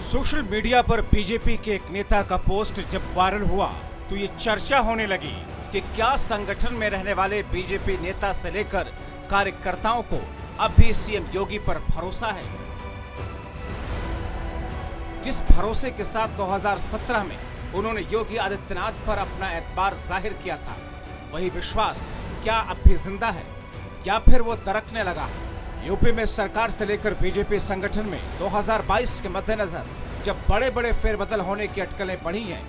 Social media पर BJP के एक नेता का पोस्ट जब वायरल हुआ तो ये चर्चा होने लगी कि क्या संगठन में रहने वाले बीजेपी नेता से लेकर कार्यकर्ताओं को अब भी सीएम योगी पर भरोसा है। जिस भरोसे के साथ 2017 में उन्होंने योगी आदित्यनाथ पर अपना एतबार जाहिर किया था, वही विश्वास क्या अब भी जिंदा है या फिर वो दरकने लगा है? यूपी में सरकार से लेकर बीजेपी संगठन में 2022 के मद्देनजर जब बड़े बड़े फेरबदल होने की अटकलें बढ़ी हैं,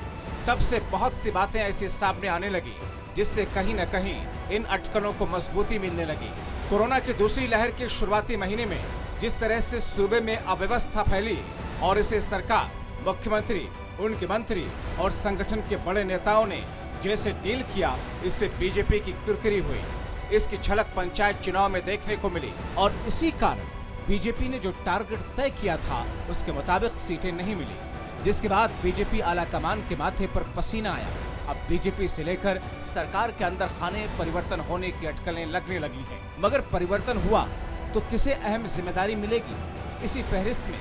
तब से बहुत सी बातें ऐसी सामने आने लगी जिससे कहीं न कहीं इन अटकलों को मजबूती मिलने लगी। कोरोना की दूसरी लहर के शुरुआती महीने में जिस तरह से सूबे में अव्यवस्था फैली और इसे सरकार, मुख्यमंत्री, उनके मंत्री और संगठन के बड़े नेताओं ने जैसे डील किया, इससे बीजेपी की किरकिरी हुई। इसकी झलक पंचायत चुनाव में देखने को मिली और इसी कारण बीजेपी ने जो टारगेट तय किया था उसके मुताबिक सीटें नहीं मिली, जिसके बाद बीजेपी आला कमान के माथे पर पसीना आया। अब बीजेपी से लेकर सरकार के अंदर खाने परिवर्तन होने की अटकलें लगने लगी हैं। मगर परिवर्तन हुआ तो किसे अहम जिम्मेदारी मिलेगी? इसी फहरिस्त में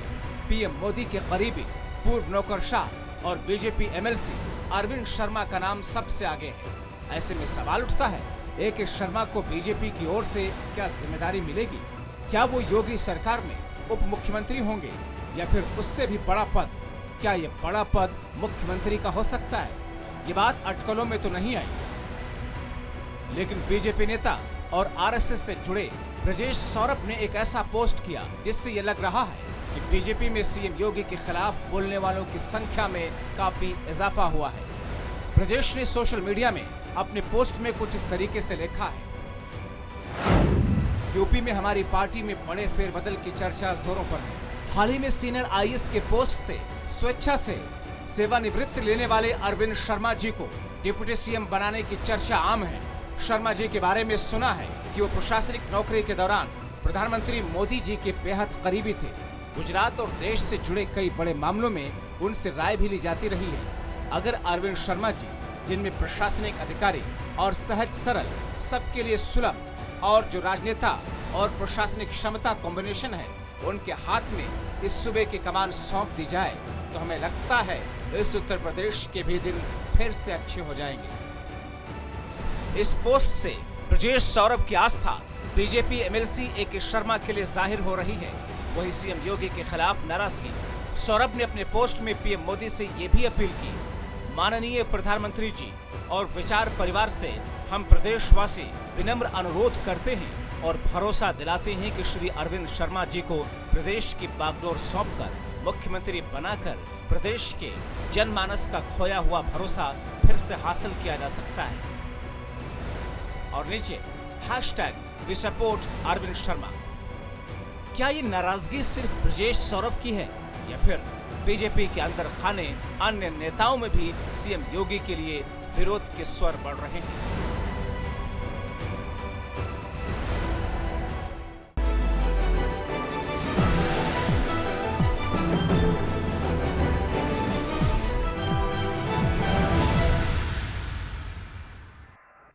पीएम मोदी के करीबी पूर्व नौकरशाह और बीजेपी एमएलसी अरविंद शर्मा का नाम सबसे आगे है। ऐसे में सवाल उठता है, ए.के. शर्मा को बीजेपी की ओर से क्या जिम्मेदारी मिलेगी? क्या वो योगी सरकार में उप मुख्यमंत्री होंगे या फिर उससे भी बड़ा पद? क्या ये बड़ा पद मुख्यमंत्री का हो सकता है? ये बात अटकलों में तो नहीं आई, लेकिन बीजेपी नेता और आरएसएस से जुड़े ब्रजेश सौरभ ने एक ऐसा पोस्ट किया जिससे ये लग रहा है कि बीजेपी में सीएम योगी के खिलाफ बोलने वालों की संख्या में काफी इजाफा हुआ है। ब्रजेश ने सोशल मीडिया में अपने पोस्ट में कुछ इस तरीके से लिखा है, यूपी में हमारी पार्टी में बड़े फेरबदल की चर्चा जोरों पर है। हाल ही में सीनियर आईएएस के पोस्ट से स्वेच्छा से सेवानिवृत्ति लेने वाले अरविंद शर्मा जी को डिप्टी सीएम बनाने की चर्चा आम है। शर्मा जी के बारे में सुना है कि वो प्रशासनिक नौकरी के दौरान प्रधानमंत्री मोदी जी के बेहद करीबी थे। गुजरात और देश से जुड़े कई बड़े मामलों में उनसे राय भी ली जाती रही है। अगर अरविंद शर्मा जी, जिनमें प्रशासनिक अधिकारी और सहज सरल, सबके लिए सुलभ और जो राजनेता और प्रशासनिक क्षमता कॉम्बिनेशन है, उनके हाथ में इस सूबे की कमान सौंप दी जाए तो हमें लगता है इस उत्तर प्रदेश के भी दिन फिर से अच्छे हो जाएंगे। इस पोस्ट से ब्रजेश सौरभ की आस्था बीजेपी एमएलसी ए.के. शर्मा के लिए जाहिर हो रही है। वही सीएम योगी के खिलाफ नाराजगी। सौरभ ने अपने पोस्ट में पीएम मोदी से ये भी अपील की, माननीय प्रधानमंत्री जी और विचार परिवार से हम प्रदेशवासी विनम्र अनुरोध करते हैं और भरोसा दिलाते हैं कि श्री अरविंद शर्मा जी को प्रदेश की बागडोर सौंपकर मुख्यमंत्री बनाकर प्रदेश के जनमानस का खोया हुआ भरोसा फिर से हासिल किया जा सकता है। और नीचे #वी सपोर्ट अरविंद शर्मा। क्या ये नाराजगी सिर्फ ब्रजेश सौरभ की है या फिर बीजेपी के अंदर खाने अन्य नेताओं में भी सीएम योगी के लिए विरोध के स्वर बढ़ रहे हैं?